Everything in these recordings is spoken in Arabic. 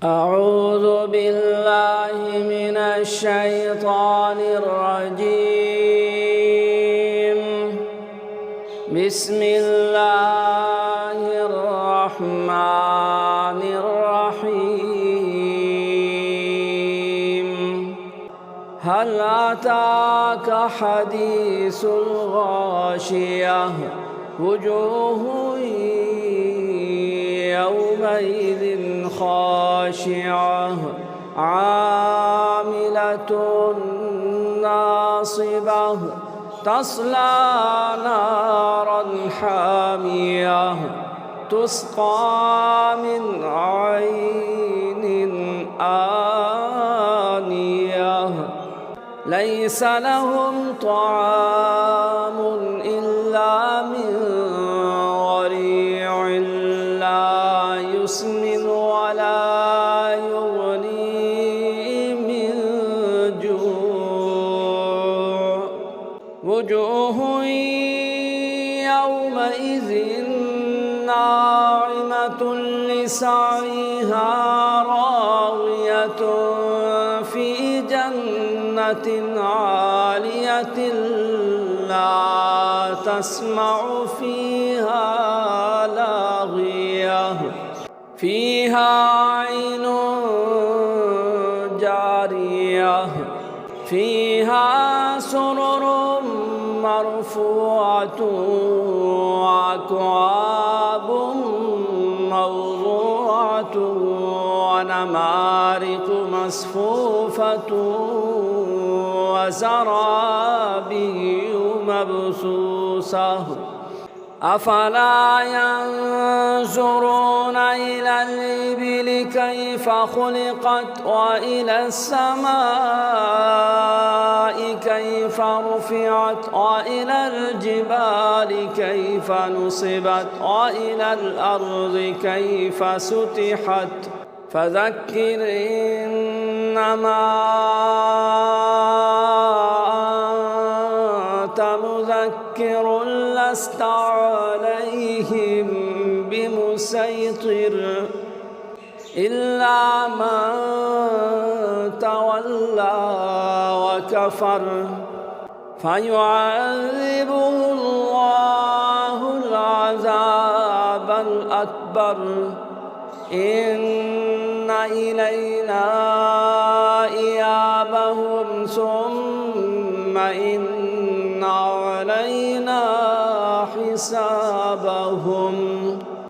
أعوذ بالله من الشيطان الرجيم. بسم الله الرحمن الرحيم. هل أتاك حديث الغاشية؟ وجوه يومئذ خاشعة عاملة ناصبة تصلى نارا حامية تسقى من عين آنية ليس لهم طعام إلا من ضريع لا يسمن ولا يغني من جوع. وجوه يومئذ ناعمة لسعيها راضية في جنة عالية لا تسمع فيها لاغية فيها عين جارية فيها سرر مرفوعة وأكواب موضوعة ونمارق مصفوفة وزرابي مبثوثة أفلا ينظرون إلى الإبل كيف خلقت وإلى السماء كيف رفعت وإلى الجبال كيف نصبت وإلى الأرض كيف سطحت فذكر إنما أنت مذكر لست عليهم بمسيطر إلا من تولى وكفر فيعذبه الله العذاب الأكبر إن إلينا إيابهم ثم إن علينا حسابهم.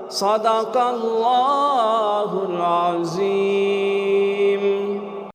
صدق الله العظيم.